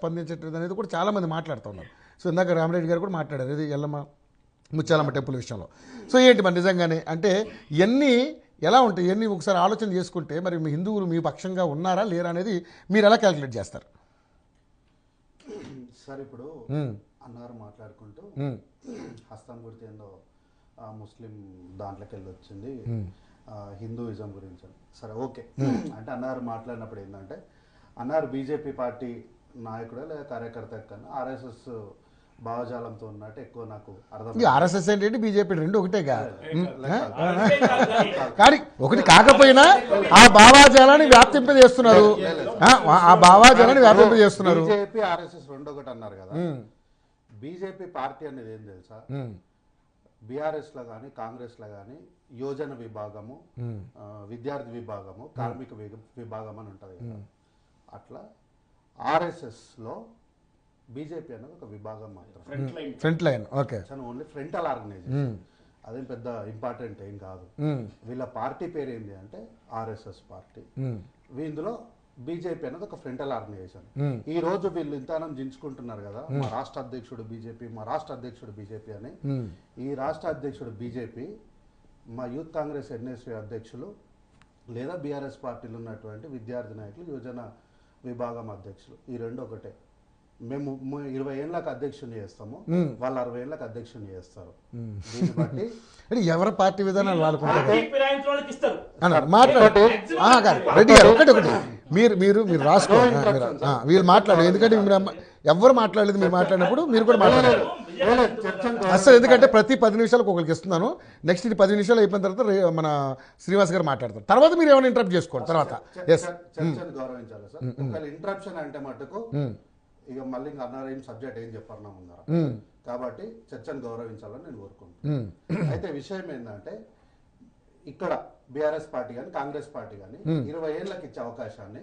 స్పందించట్లేదు అనేది కూడా చాలామంది మాట్లాడుతున్నారు. సో ఇందాక రామరెడ్డి గారు కూడా మాట్లాడారు ఇది ఎల్లమ్మ ముత్యాలమ్మ టెంపుల్ విషయంలో. సో ఏంటి మరి నిజంగానే అంటే ఇవన్నీ ఎలా ఉంటాయి, ఇవన్నీ ఒకసారి ఆలోచన చేసుకుంటే మరి మీ హిందువులు మీ పక్షంగా ఉన్నారా లేరా అనేది మీరు ఎలా క్యాలిక్యులేట్ చేస్తారు? సార్ ఇప్పుడు అన్నారు మాట్లాడుకుంటూ హస్తం గుర్తు ఏందో ముస్లిం దాంట్లోకి వెళ్ళి వచ్చింది హిందూయిజం గురించి. సరే ఓకే అంటే అన్నారు మాట్లాడినప్పుడు ఏంటంటే అన్నారు బీజేపీ పార్టీ నాయకుడే లేదా కార్యకర్త కన్నా ఆర్ఎస్ఎస్ భావజాలంతో ఉన్నట్టు ఎక్కువ నాకు అర్థం. ఆర్ఎస్ఎస్ ఏంటి బీజేపీ రెండు ఒకటేగా కానీ ఒకటి కాకపోయినా ఆ భావాజాలాన్ని వ్యాప్తింపజేస్తున్నారు. ఆ భావాజాలాన్ని వ్యాప్తింపజేస్తున్నారు. బీజేపీ ఆర్ఎస్ఎస్ రెండు ఒకటి అన్నారు కదా. బీజేపీ పార్టీ అనేది ఏం తెలుసా, బీఆర్ఎస్ లో కానీ కాంగ్రెస్ లో కానీ యోజన విభాగము, విద్యార్థి విభాగము, కార్మిక విభాగం అని ఉంటుంది కదా. అట్లా ఆర్ఎస్ఎస్ లో బీజేపీ అనేది ఒక విభాగం మాత్రం, front line. Okay, only frontal organization. అదేం పెద్ద ఇంపార్టెంట్ ఏం కాదు. వీళ్ళ పార్టీ పేరు ఏంటి అంటే ఆర్ఎస్ఎస్ పార్టీ. ఇందులో బీజేపీ అనేది ఒక ఫ్రంటల్ ఆర్గనైజేషన్. ఈ రోజు వీళ్ళు ఇంతనం దించుకుంటున్నారు కదా, మా రాష్ట్ర అధ్యక్షుడు బీజేపీ, మా రాష్ట్ర అధ్యక్షుడు బీజేపీ అని. ఈ రాష్ట్ర అధ్యక్షుడు బీజేపీ, మా యూత్ కాంగ్రెస్ ఎన్ఎస్వి అధ్యక్షులు లేదా బీఆర్ఎస్ పార్టీలో ఉన్నటువంటి విద్యార్థి నాయకులు యువజన విభాగం అధ్యక్షులు, ఈ రెండు ఒకటే. మేము 20 ఏళ్ళకి అధ్యక్షుని చేస్తాము, వాళ్ళు 60 ఏళ్ళకి అధ్యక్షుని చేస్తారు. దీన్ని బట్టి ఎవరి పార్టీ విధానాలు మాట్లాడే రెడ్డి గారు ఒకటి మీరు మీరు మీరు రాసుకోండి, వీళ్ళు మాట్లాడారు. ఎందుకంటే ఎవరు మాట్లాడలేదు, మీరు మాట్లాడినప్పుడు మీరు కూడా మాట్లాడారు అసలు. ఎందుకంటే ప్రతి 10 నిమిషాలకు ఒకరికి ఇస్తున్నాను. నెక్స్ట్ ఇది 10 నిమిషాలు అయిపోయిన తర్వాత మన శ్రీనివాస్ గారు మాట్లాడతారు. తర్వాత మీరు ఏమైనా ఇంటరప్ట్ చేసుకోండి తర్వాత. చర్చను గౌరవించాలి సార్. ఒకవేళ ఇంటరప్షన్ అంటే మటుకు ఇక మళ్ళీ ఇంకా అన్నారు ఏం సబ్జెక్ట్ ఏం చెప్పారు నా ముందర, కాబట్టి చర్చను గౌరవించాలని నేను కోరుకుంటున్నాను. అయితే విషయం ఏంటంటే ఇక్కడ బీఆర్ఎస్ పార్టీ కానీ కాంగ్రెస్ పార్టీ కానీ 20 ఏళ్ళకి ఇచ్చే అవకాశాన్ని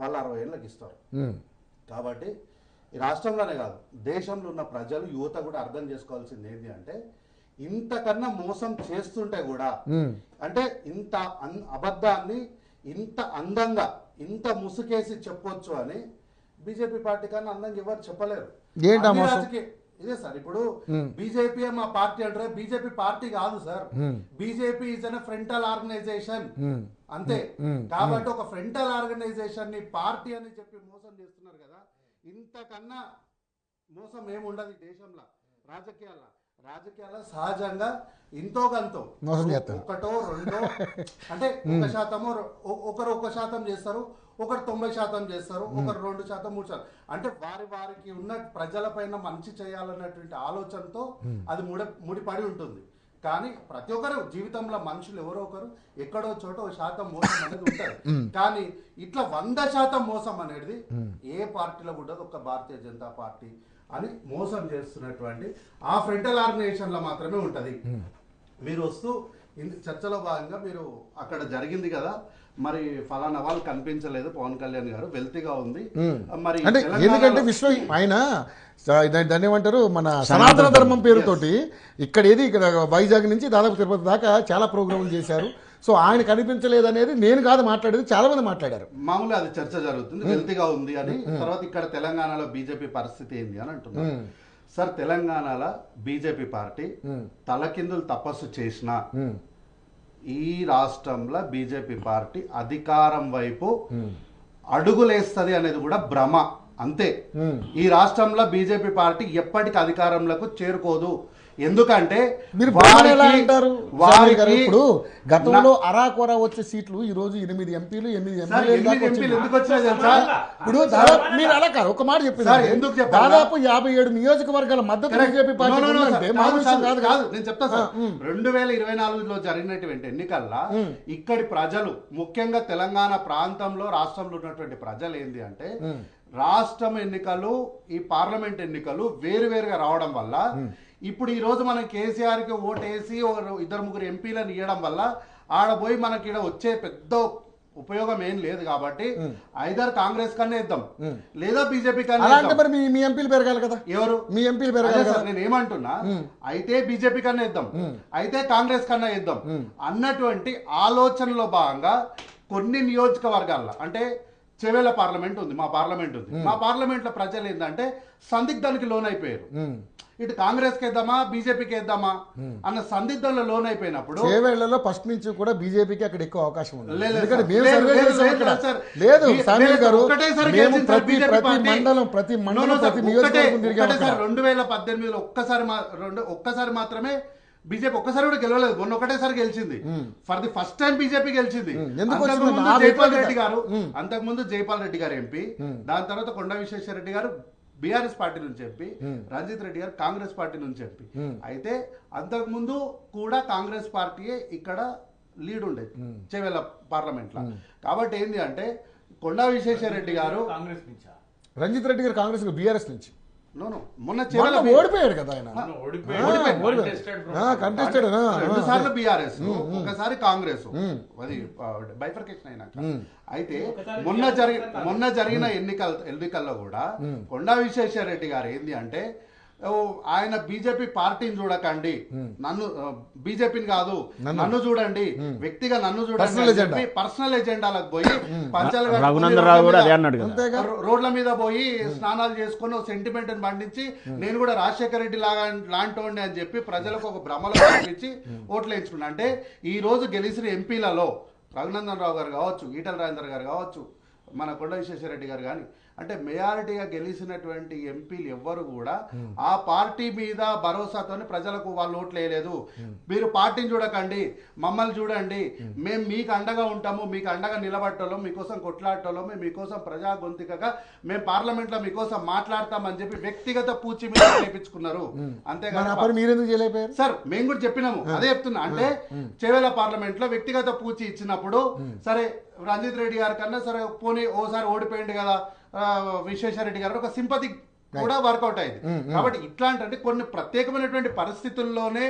వాళ్ళు 60 ఏళ్ళకి ఇస్తారు. కాబట్టి ఈ రాష్ట్రంలోనే కాదు దేశంలో ఉన్న ప్రజలు యువత కూడా అర్థం చేసుకోవాల్సింది ఏంటి అంటే ఇంతకన్నా మోసం చేస్తుంటే కూడా అంటే ఇంత అబద్ధాన్ని ఇంత అందంగా ఇంత ముసుకేసి చెప్పొచ్చు అని బీజేపీ పార్టీ కన్నా అందంగా ఎవరు చెప్పలేరు. ఇదే సార్ ఇప్పుడు బీజేపీ మా పార్టీ అంటారు, బీజేపీ పార్టీ కాదు sir. BJP is an frontal organization అంతే. కాబట్టి ఒక ఫ్రంటల్ ఆర్గనైజేషన్ ని పార్టీ అని చెప్పి మోసం చేస్తున్నారు కదా. ఇంతకన్నా మోసం ఏముండదు దేశంలో. రాజకీయాల్లో సహజంగా ఇంతో గంతో ఒకటో రెండో అంటే 1% ఒకరు 1% చేస్తారు, ఒకరు 90% చేస్తారు, ఒకరు 2%, 3%. అంటే వారికి ఉన్న ప్రజల పైన మంచి చేయాలన్నటువంటి ఆలోచనతో అది ముడిపడి ఉంటుంది. కానీ ప్రతి ఒక్కరు జీవితంలో మనుషులు ఎవరో ఒకరు ఎక్కడో చోట 1% మోసం అనేది ఉంటుంది. కానీ ఇట్లా 100% మోసం అనేది ఏ పార్టీలో ఉండదు, ఒక భారతీయ జనతా పార్టీ అని మోసం చేస్తున్నటువంటి ఆ ఫ్రంటల్ ఆర్గనైజేషన్ లో మాత్రమే ఉంటది. మీరు వస్తూ చర్చలో భాగంగా మీరు అక్కడ జరిగింది కదా, మరి ఫలానా వాళ్ళు కనిపించలేదు పవన్ కళ్యాణ్ గారు, వెల్తీగా ఉంది మరి ఎందుకంటే విశ్వ ఆయన దాన్ని ఏమంటారు మన సనాతన ధర్మం పేరుతోటి ఇక్కడ వైజాగ్ నుంచి దాదాపు తిరుపతి దాకా చాలా ప్రోగ్రాములు చేశారు. సో ఆయన కనిపించలేదు అనేది నేను కాదు మాట్లాడేది, చాలా మంది మాట్లాడారు. మామూలుగా అది చర్చ జరుగుతుంది, వెల్తీగా ఉంది అని. తర్వాత ఇక్కడ తెలంగాణలో బీజేపీ పరిస్థితి ఏంది అని అంటున్నారు సార్. తెలంగాణలో బీజేపీ పార్టీ తలకిందులు తపస్సు చేసిన ఈ రాష్ట్రంలో బీజేపీ పార్టీ అధికారం వైపు అడుగులేస్తుంది అనేది కూడా భ్రమ అంతే. ఈ రాష్ట్రంలో బీజేపీ పార్టీ ఎప్పటికీ అధికారంలోకి చేరుకోదు. ఎందుకంటే ఇప్పుడు గతంలో అరాకొరా వచ్చే సీట్లు ఈ రోజు 8 ఎంపీలు 8 ఎమ్మెల్యేలు ఎందుకు వచ్చినాయి తెలుసా? ఇప్పుడు దాదాపు మీరు అలా కాదు ఒక మాట చెప్పింది, దాదాపు 57 నియోజకవర్గాల మద్దతు బీజేపీ పార్టీ కాదు. నేను చెప్తా సార్, 2024లో జరిగినటువంటి ఎన్నికల్లో ఇక్కడి ప్రజలు ముఖ్యంగా తెలంగాణ ప్రాంతంలో రాష్ట్రంలో ఉన్నటువంటి ప్రజలు ఏంది అంటే రాష్ట్రం ఎన్నికలు ఈ పార్లమెంట్ ఎన్నికలు వేరువేరుగా రావడం వల్ల ఇప్పుడు ఈ రోజు మనం కేసీఆర్ కి ఓటేసి 2-3 ఎంపీలను ఇవ్వడం వల్ల ఆడపోయి మనకి ఇక్కడ వచ్చే పెద్ద ఉపయోగం ఏం లేదు. కాబట్టి ఐదర్ కాంగ్రెస్ కన్నా ఇద్దాం లేదా బీజేపీ కన్నా. మీ ఎంపీలు పెరగాలి కదా, ఎవరు మీ ఎంపీలు పెరగాలి కదా. నేను ఏమంటున్నా, అయితే బీజేపీ కన్నా ఇద్దాం, అయితే కాంగ్రెస్ కన్నా ఇద్దాం అన్నటువంటి ఆలోచనలో భాగంగా కొన్ని నియోజకవర్గాల్లో అంటే చెవేల పార్లమెంట్ ఉంది, మా పార్లమెంట్ ఉంది. మా పార్లమెంట్ లో ప్రజలు ఏంటంటే సందిగ్ధానికి లోన్ అయిపోయారు. ఇటు కాంగ్రెస్ కి వేద్దామా బీజేపీకి వేద్దామా అన్న సందిగ్ధంలో లోన్ అయిపోయినప్పుడు చేవేళ్లలో ఫస్ట్ నుంచి కూడా బీజేపీకి అక్కడ ఎక్కువ అవకాశం ఉంది. లేదు ఎందుకంటే మేము లేదు, సర్వే లేదు, చేసాం లేదు, అక్కడ. సార్. లేదు లేదు, సామీల్ గారు, ఒకటేసారి మేము గెలిచింది సార్ ప్రతి బీజేపీ పార్టీ. మండలం ప్రతి నియోజకవర్గం తిరిగాము అక్కడ. సార్ 2018లో ఒక్కసారి మాత్రమే బీజేపీ ఒక్కసారి కూడా గెలవలేదు. మొన్న ఒకటేసారి గెలిచింది. For the first time BJP గెలిచింది. అంతకుముందు జైపాల్ రెడ్డి గారు ఎంపీ, దాని తర్వాత కొండ విశ్వేశ్వరరెడ్డి గారు బీఆర్ఎస్ పార్టీ నుంచి ఎంపీ, రంజిత్ రెడ్డి గారు కాంగ్రెస్ పార్టీ నుంచి ఎంపీ. అయితే అంతకుముందు కూడా కాంగ్రెస్ పార్టీయే ఇక్కడ లీడ్ ఉండేది చేవేళ్ళ పార్లమెంట్ లో. కాబట్టి ఏంది అంటే కొండా విశ్వేశ్వరరెడ్డి గారు రంజిత్ రెడ్డి గారు కాంగ్రెస్ బీఆర్ఎస్ నుంచి మొన్న ఓడిపోయాడు కదా ఆయన. కంటెస్టెడ్ 2 సార్లు బీఆర్ఎస్, ఒకసారి కాంగ్రెస్, అది బైఫర్కేషన్ అయినాక. అయితే మొన్న జరిగిన ఎన్నికల్లో కూడా కొండా విశ్వేశ్వరరెడ్డి గారు ఏంది అంటే ఆయన బీజేపీ పార్టీని చూడకండి, నన్ను బీజేపీని కాదు నన్ను చూడండి, వ్యక్తిగా నన్ను చూడండి, పర్సనల్ ఎజెండాలకు పోయి రోడ్ల మీద పోయి స్నానాలు చేసుకుని సెంటిమెంట్ పండించి నేను కూడా రాజశేఖర రెడ్డి లాంటి అని చెప్పి ప్రజలకు ఒక భ్రమలో పంపించి ఓట్లు వేయించుకున్నా. అంటే ఈ రోజు గెలిచిన ఎంపీలలో రఘునందన్ రావు గారు కావచ్చు, ఈటల రాజేందర్ గారు కావచ్చు, మన కొండ విశ్వేశ్వరరెడ్డి గారు కానీ, అంటే మెజారిటీగా గెలిచినటువంటి ఎంపీలు ఎవ్వరు కూడా ఆ పార్టీ మీద భరోసాతోనే ప్రజలకు వాళ్ళు ఓట్లు వేయలేదు. మీరు పార్టీని చూడకండి, మమ్మల్ని చూడండి, మేము మీకు అండగా ఉంటాము, మీకు అండగా నిలబట్టలో, మీకోసం కొట్లాడటంలో, మీకోసం ప్రజా గొంతికగా మేము పార్లమెంట్ లో మీకోసం మాట్లాడతామని చెప్పి వ్యక్తిగత పూచి మీద చేపించుకున్నారు. అంతేగాని సార్ మేము కూడా చెప్పినాము, అదే చెప్తున్నా. అంటే చేవేళ్ళ పార్లమెంట్ లో వ్యక్తిగత పూచి ఇచ్చినప్పుడు సరే రంజిత్ రెడ్డి గారి కన్నా సరే పోనీ ఓసారి ఓడిపోయింది కదా విశ్వేశ్వరరెడ్డి గారు, ఒక సింపతి కూడా వర్కౌట్ అయింది. కాబట్టి ఇట్లాంటి కొన్ని ప్రత్యేకమైనటువంటి పరిస్థితుల్లోనే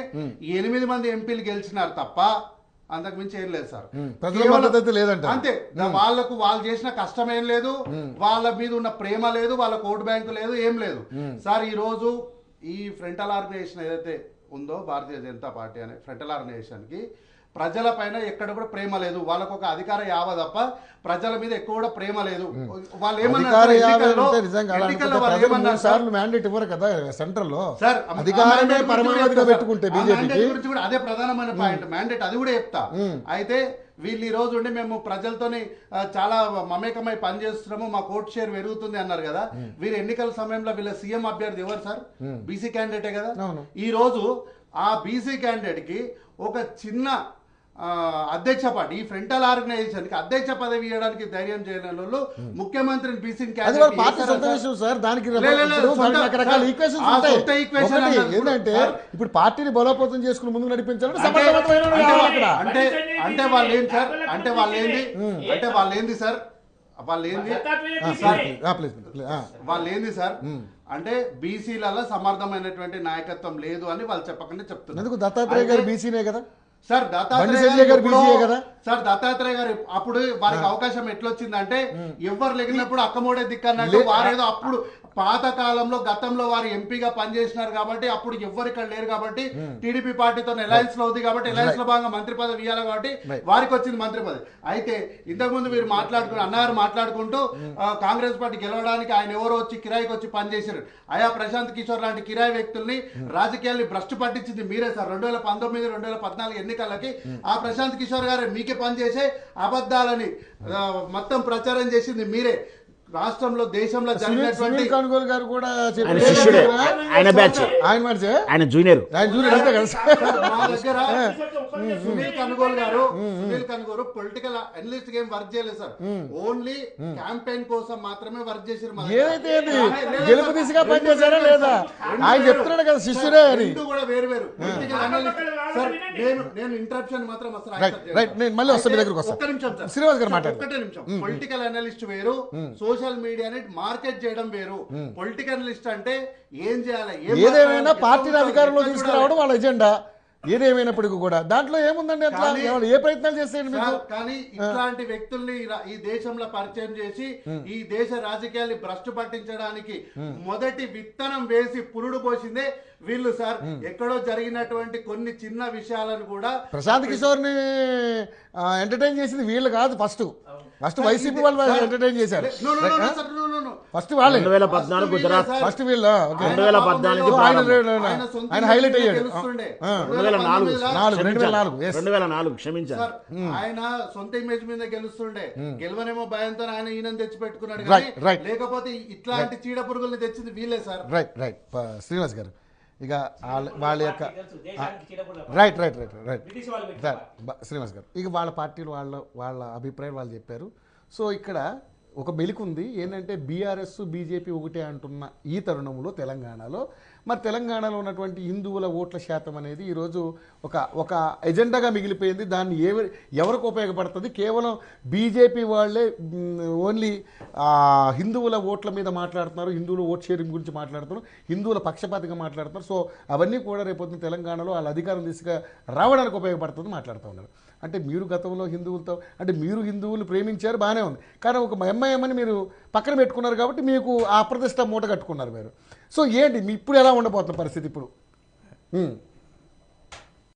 8 మంది ఎంపీలు గెలిచినారు తప్ప అంతకు మించి ఏం లేదు సార్. అంతే, వాళ్ళకు వాళ్ళు చేసిన కష్టం ఏం లేదు, వాళ్ళ మీద ఉన్న ప్రేమ లేదు, వాళ్ళ ఓటు బ్యాంకు లేదు, ఏం లేదు సార్. ఈ రోజు ఈ ఫ్రంటల్ ఆర్గనైజేషన్ ఏదైతే ఉందో భారతీయ జనతా పార్టీ అనే ఫ్రంటల్ ఆర్గనైజేషన్ కి ప్రజల పైన ఎక్కడ కూడా ప్రేమ లేదు. వాళ్ళకు ఒక అధికార యావ తప్ప ప్రజల మీద ఎక్కువ కూడా ప్రేమ లేదు. వాళ్ళు ఏమన్నారు అదే ప్రధానమైన పాయింట్, మ్యాండేట్ అది కూడా చెప్తా. అయితే వీళ్ళు ఈ రోజు ఉండి మేము ప్రజలతోని చాలా మమేకమై పనిచేస్తున్నాము, మా కోర్టు షేర్ పెరుగుతుంది అన్నారు కదా. వీరు ఎన్నికల సమయంలో వీళ్ళ సీఎం అభ్యర్థి ఎవరు సార్? బీసీ క్యాండిడేటే కదా. ఈ రోజు ఆ బీసీ క్యాండిడేట్ కి ఒక చిన్న అధ్యక్ష పార్టీ, ఈ ఫ్రంటల్ ఆర్గనైజేషన్ కి అధ్యక్ష పదవి ఇవ్వడానికి ధైర్యం చేయని వాళ్ళు ముఖ్యమంత్రిని బీసీ ఏంటంటే ఇప్పుడు పార్టీని బలోపేతం చేసుకుని ముందుకు నడిపించాలని అంటే వాళ్ళు ఏంటి సార్? అంటే వాళ్ళు ఏంది సార్? వాళ్ళు ఏంది సార్ అంటే బీసీలలో సమర్థమైనటువంటి నాయకత్వం లేదు అని వాళ్ళు చెప్పకుండా చెప్తున్నారు. దత్తాత్రేయ గారు బీసీనే కదా సార్. దత్తాత్రేయ గారు అప్పుడు వారికి అవకాశం ఎట్లొచ్చిందంటే ఎవరు లేనప్పుడు అక్కమోడే దిక్కన్నట్టు వారేదో అప్పుడు పాత కాలంలో గతంలో వారు ఎంపీగా పనిచేసినారు కాబట్టి అప్పుడు ఎవ్వరు ఇక్కడ లేరు కాబట్టి టీడీపీ పార్టీతో అలయన్స్ లో ఉంది కాబట్టి అలయన్స్ లో భాగంగా మంత్రి పదవి ఇవ్వాలి కాబట్టి వారికి వచ్చింది మంత్రి పదవి. అయితే ఇంతకుముందు వీరు అన్నగారు మాట్లాడుకుంటూ కాంగ్రెస్ పార్టీ గెలవడానికి ఆయన ఎవరో వచ్చి కిరాయికి వచ్చి పనిచేశారు. ఆయా ప్రశాంత్ కిషోర్ లాంటి కిరాయి వ్యక్తుల్ని రాజకీయాల్ని భ్రష్టు పట్టించింది మీరే సార్. 2019, 2014 ఎన్నికలకి ఆ ప్రశాంత్ కిషోర్ గారు మీకే పనిచేసే అబద్ధాలని మొత్తం ప్రచారం చేసింది మీరే. రాష్ట్రంలో దేశంలో జరిగినటువంటి కొనుగోలు గారు కూడా ఆయన జూనియర్ అంతే కదా మా దగ్గర సునీల్ కనుగోలు పొలిటికల్ అనలిస్ట్ గా ఏం వర్క్ చేయలేదు సార్. ఓన్లీ క్యాంపెయిన్ కోసం మాత్రమే వర్క్ చేశారు. ఏదైతే గెలుపు దిశగా పనిచేశారా లేదా ఆయన చెప్తున్నాడు కదా శిష్యుడే అని. కూడా వేరు వేరు పొలిటికల్ అనలిస్ట్ సార్. నేను ఇంటరప్షన్ మాత్రం నేను మళ్ళీ వస్తాను మీ దగ్గరకు వస్తాను. ఒక్క నిమిషం సార్, శ్రీనివాస్ గారు మాట్లాడు. ఒక్కటే నిమిషం. పొలిటికల్ అనలిస్ట్ వేరు, సోషల్ మీడియాని మార్కెట్ చేయడం వేరు. పొలిటికల్ అనలిస్ట్ అంటే ఏం చేయాలి, ఏదేమైనా పార్టీని అధికారంలో తీసుకురావడం వాళ్ళ ఎజెండా. ఏదేమైనప్పటికీ కూడా దాంట్లో ఏముందండి, అట్లా ఏ ప్రయత్నాలు చేసేయండి కానీ ఇట్లాంటి వ్యక్తుల్ని ఈ దేశంలో పరిచయం చేసి ఈ దేశ రాజకీయాల్ని భ్రష్టు పట్టించడానికి మొదటి విత్తనం వేసి పురుడు పోసిందే వీళ్ళు సార్. ఎక్కడో జరిగినటువంటి కొన్ని చిన్న విషయాలను కూడా ప్రశాంత్ కిషోర్ ని ఎంటర్టైన్ చేసింది వీళ్ళు కాదు. ఫస్ట్ వైసీపీ వాళ్ళు ఎంటర్టైన్ చేశారు. ఫస్ట్ వాళ్ళే 2014 గుజరాత్, ఫస్ట్ వీళ్ళు 2014 ఆయన హైలైట్ అయ్యాడు 2004 క్షమించారు. ఆయన సొంత ఇమేజ్ మీద గెలుస్తుండే, గెలవనేమో భయంతో ఆయన ఈయన తెచ్చి పెట్టుకున్నాడు. Right. లేకపోతే ఇట్లాంటి చీడ పురుగుల్ని తెచ్చింది వీళ్ళే సార్. రైట్ శ్రీనివాస్ గారు, ఇక వాళ్ళ యొక్క రైట్ శ్రీనివాస్ గారు, ఇక వాళ్ళ పార్టీలు వాళ్ళ అభిప్రాయం వాళ్ళు చెప్పారు. సో ఇక్కడ ఒక మెలిక ఉంది ఏంటంటే బీఆర్ఎస్ బీజేపీ ఒకటే అంటున్న ఈ తరుణంలో తెలంగాణలో తెలంగాణలో ఉన్నటువంటి హిందువుల ఓట్ల శాతం అనేది ఈరోజు ఒక ఎజెండాగా మిగిలిపోయింది. దాన్ని ఎవరికి ఉపయోగపడుతుంది? కేవలం బీజేపీ వాళ్ళే ఓన్లీ హిందువుల ఓట్ల మీద మాట్లాడుతున్నారు, హిందువుల ఓట్ షేరింగ్ గురించి మాట్లాడుతున్నారు, హిందువుల పక్షపాతంగా మాట్లాడుతున్నారు. సో అవన్నీ కూడా రేపొద్దున తెలంగాణలో వాళ్ళ అధికారం దిశగా రావడానికి ఉపయోగపడుతుంది మాట్లాడుతూ ఉన్నారు. అంటే మీరు గతంలో హిందువులతో మీరు హిందువులు ప్రేమించారు, బాగానే ఉంది, కానీ ఒక ఎంఐఎంని మీరు పక్కన పెట్టుకున్నారు కాబట్టి మీకు ఆ అప్రతిష్ట మూట కట్టుకున్నారు మీరు. సో ఏంటి ఇప్పుడు ఎలా ఉండబోతున్న పరిస్థితి ఇప్పుడు?